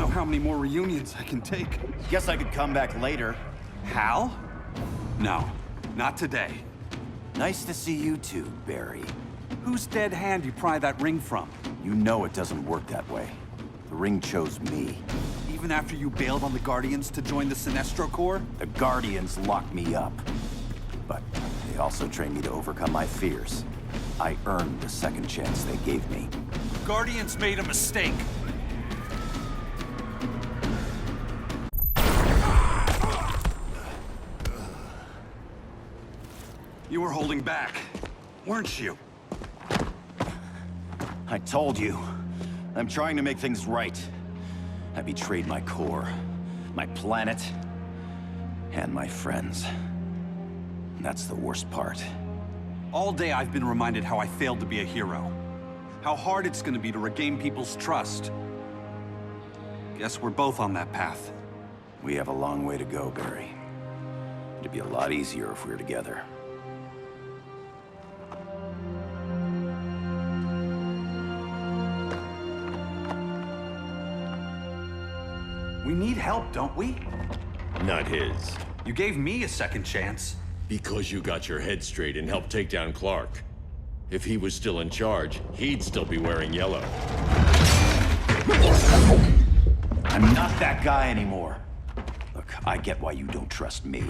know how many more reunions I can take. Guess I could come back later. Hal? No, not today. Nice to see you too, Barry. Whose dead hand you pry that ring from? You know it doesn't work that way. The ring chose me. Even after you bailed on the Guardians to join the Sinestro Corps? The Guardians locked me up. But they also trained me to overcome my fears. I earned the second chance they gave me. Guardians made a mistake. You were holding back, weren't you? I told you. I'm trying to make things right. I betrayed my Corps, my planet, and my friends. That's the worst part. All day I've been reminded how I failed to be a hero. How hard it's gonna be to regain people's trust. Guess we're both on that path. We have a long way to go, Barry. It'd be a lot easier if we were together. We need help, don't we? Not his. You gave me a second chance. Because you got your head straight and helped take down Clark. If he was still in charge, he'd still be wearing yellow. I'm not that guy anymore. Look, I get why you don't trust me.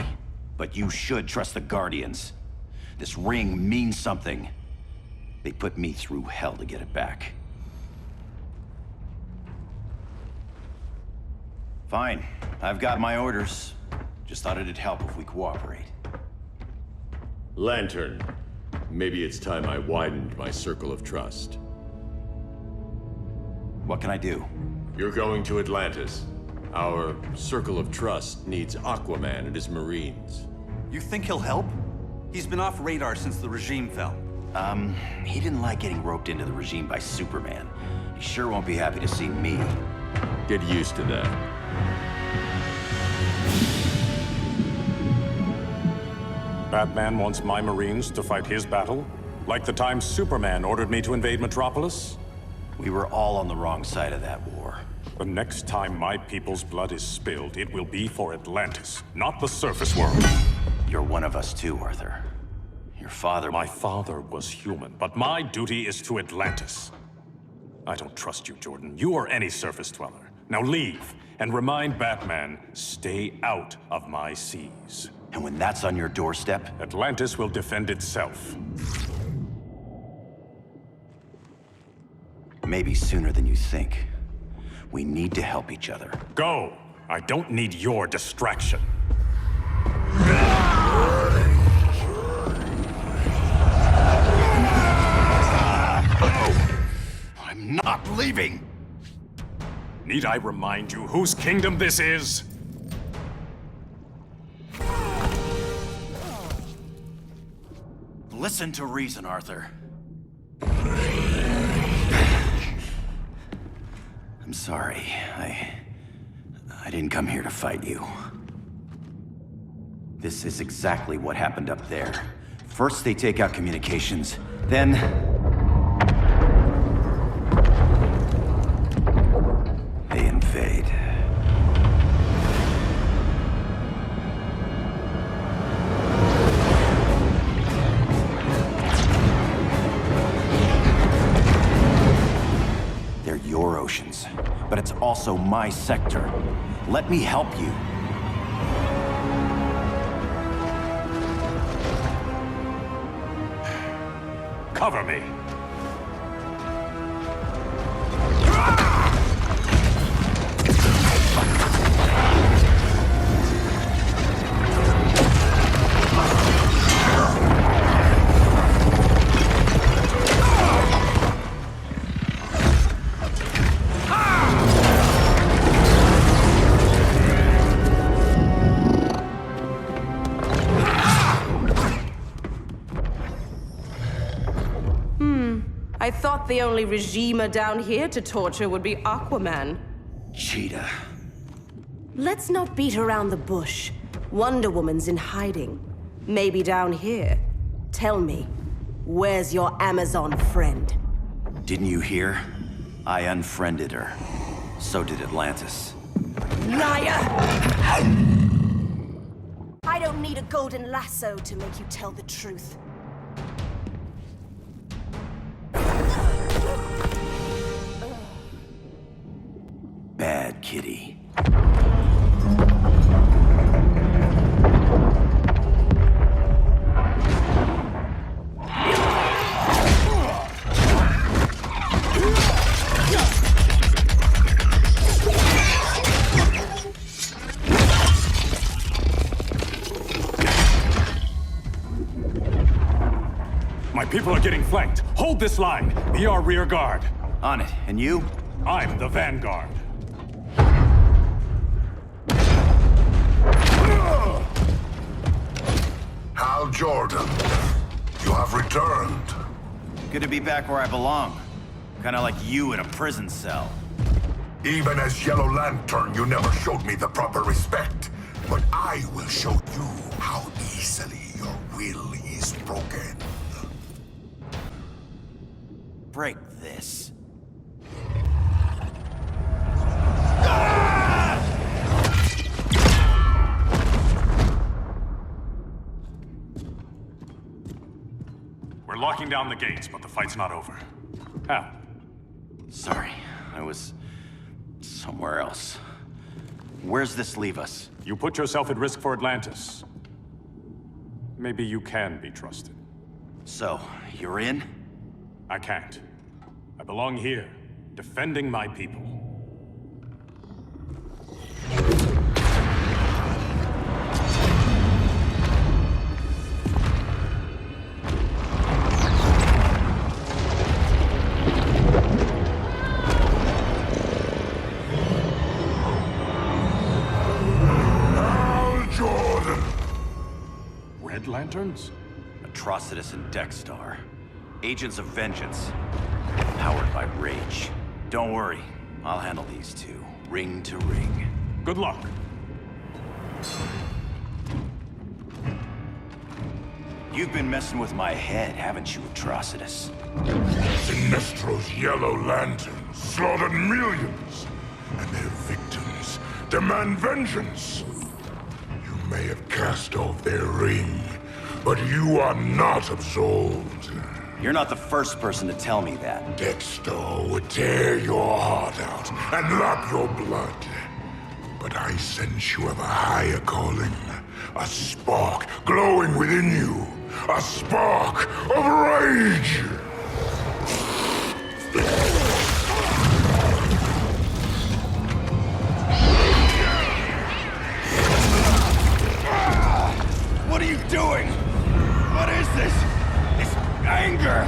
But you should trust the Guardians. This ring means something. They put me through hell to get it back. Fine. I've got my orders. Just thought it'd help if we cooperate. Lantern. Maybe it's time I widened my circle of trust. What can I do? You're going to Atlantis. Our circle of trust needs Aquaman and his Marines. You think he'll help? He's been off radar since the regime fell. He didn't like getting roped into the regime by Superman. He sure won't be happy to see me. Get used to that. Batman wants my Marines to fight his battle? Like the time Superman ordered me to invade Metropolis? We were all on the wrong side of that war. The next time my people's blood is spilled, it will be for Atlantis, not the surface world. You're one of us too, Arthur. Your father... My father was human, but my duty is to Atlantis. I don't trust you, Jordan. You or any surface dweller. Now leave, and remind Batman, stay out of my seas. And when that's on your doorstep... Atlantis will defend itself. Maybe sooner than you think. We need to help each other. Go! I don't need your distraction. I'm not leaving! Need I remind you whose kingdom this is? Listen to reason, Arthur. I'm sorry. I didn't come here to fight you. This is exactly what happened up there. First they take out communications, then... they invade. They're your oceans, but it's also my sector. Let me help you. Cover me. I thought the only regimer down here to torture would be Aquaman. Cheetah. Let's not beat around the bush. Wonder Woman's in hiding. Maybe down here. Tell me, where's your Amazon friend? Didn't you hear? I unfriended her. So did Atlantis. Liar! I don't need a golden lasso to make you tell the truth. Bad kitty. My people are getting flanked. Hold this line. Be our rear guard. On it. And you? I'm the vanguard. Hal Jordan, you have returned. Good to be back where I belong. Kinda like you in a prison cell. Even as Yellow Lantern, you never showed me the proper respect. But I will show you how easily your will is broken. Break this. We're locking down the gates, but the fight's not over. Hal, Sorry, I was somewhere else. Where's this leave us? you put yourself at risk for Atlantis. Maybe you can be trusted. So, you're in? I can't. I belong here, defending my people. Hal Jordan! Red Lanterns? Atrocitus and Dexstar. Agents of Vengeance. Powered by rage. Don't worry, I'll handle these two, ring to ring. Good luck. You've been messing with my head, haven't you, Atrocitus? Sinestro's Yellow Lantern slaughtered millions, and their victims demand vengeance. You may have cast off their ring, but you are not absolved. You're not the first person to tell me that. Dexter would tear your heart out and lap your blood. But I sense you have a higher calling. A spark glowing within you. A spark of rage! What are you doing? What is this? This anger!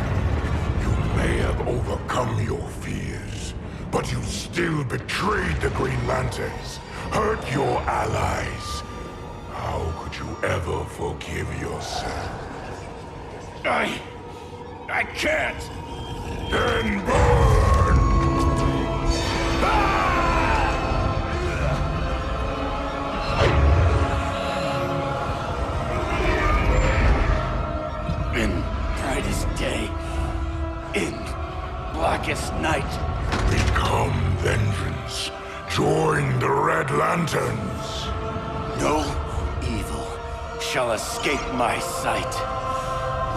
You may have overcome your fears, but you still betrayed the Green Lanterns, hurt your allies. How could you ever forgive yourself? I can't! Then burn! In brightest day, in blackest night. Become vengeance. Join the Red Lanterns. No evil shall escape my sight.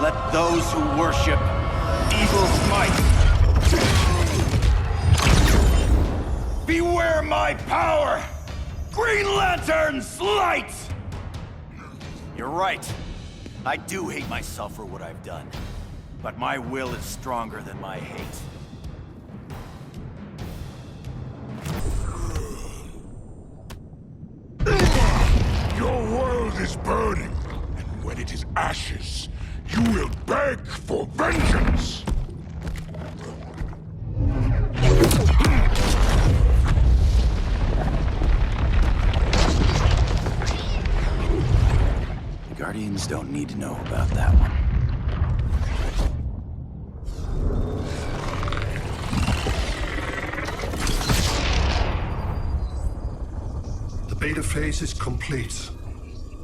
Let those who worship evil's might beware my power! Green Lantern's light! You're right. I do hate myself for what I've done. But my will is stronger than my hate. Your world is burning, and when it is ashes, you will beg for vengeance! The Guardians don't need to know about that one. The beta phase is complete.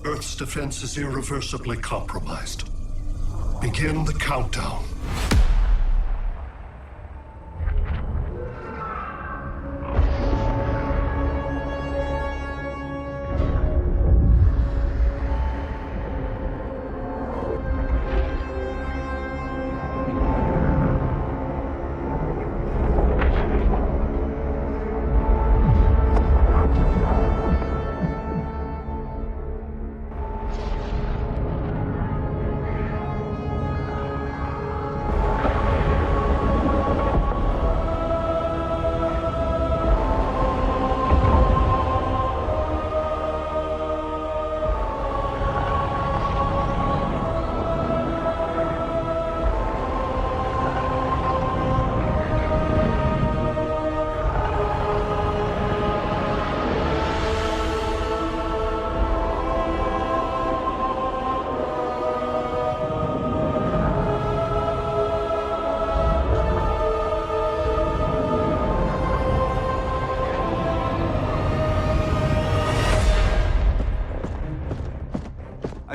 Earth's defense is irreversibly compromised. Begin the countdown.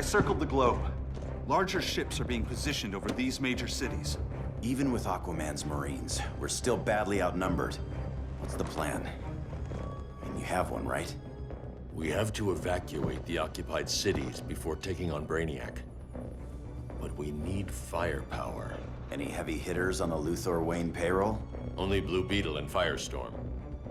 circled the globe. Larger ships are being positioned over these major cities. Even with Aquaman's Marines, we're still badly outnumbered. What's the plan? I mean, you have one, right? We have to evacuate the occupied cities before taking on Brainiac. But we need firepower. Any heavy hitters on the Luthor Wayne payroll? Only Blue Beetle and Firestorm.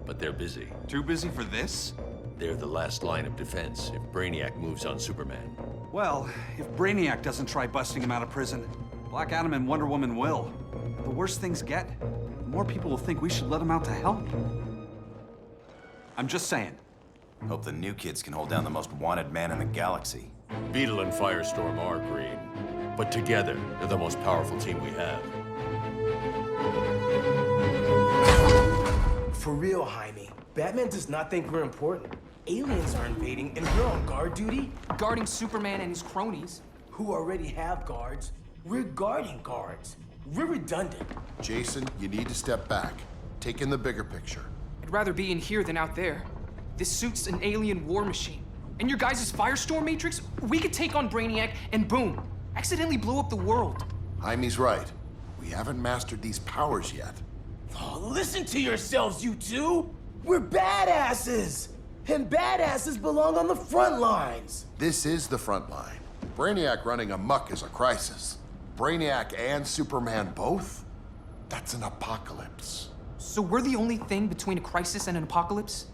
But they're busy. Too busy for this? They're the last line of defense if Brainiac moves on Superman. Well, if Brainiac doesn't try busting him out of prison, Black Adam and Wonder Woman will. The worse things get, the more people will think we should let him out to help. I'm just saying. Hope the new kids can hold down the most wanted man in the galaxy. Beetle and Firestorm are green, but together, they're the most powerful team we have. For real, Jaime. Batman does not think we're important. Aliens are invading, and we're on guard duty? Guarding Superman and his cronies. Who already have guards. We're guarding guards. We're redundant. Jason, you need to step back. Take in the bigger picture. I'd rather be in here than out there. This suit's an alien war machine. And your guys' Firestorm Matrix, we could take on Brainiac and boom, accidentally blow up the world. Jaime's right. We haven't mastered these powers yet. Oh, listen to yourselves, you two! We're badasses! And badasses belong on the front lines! This is the front line. Brainiac running amok is a crisis. Brainiac and Superman both? That's an apocalypse. So we're the only thing between a crisis and an apocalypse?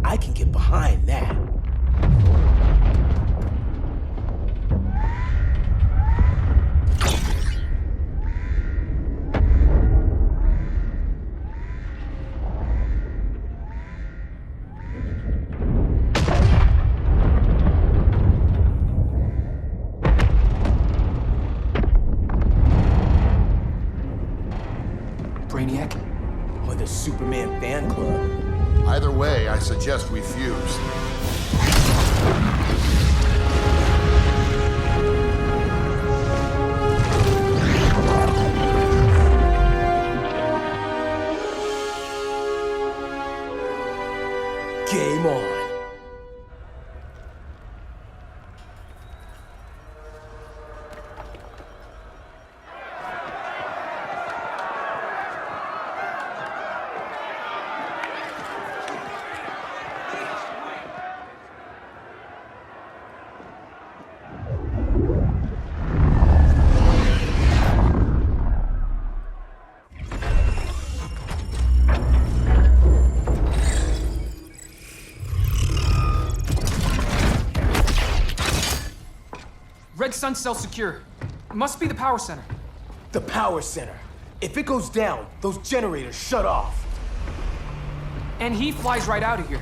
I can get behind that. Brainiac? Or the Superman fan club. Either way, I suggest we fuse. Game on. Red Sun cell secure. Must be the power center. The power center. If it goes down, those generators shut off. And he flies right out of here.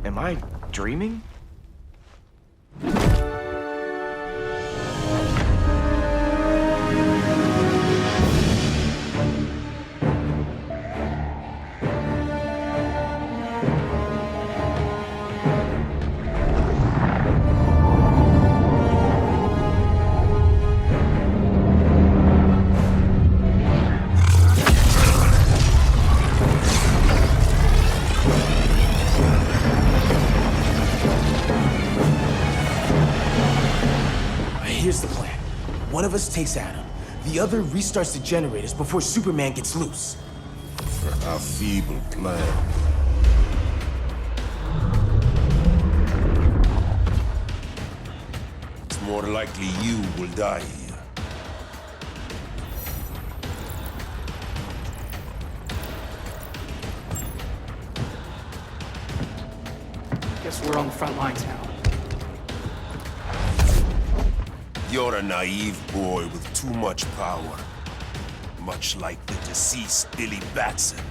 Am I dreaming? Here's the plan. One of us takes Adam. The other restarts the generators before Superman gets loose. A feeble plan. It's more likely you will die here. Guess we're on the front lines now. You're a naive boy with too much power. Much like the deceased Billy Batson.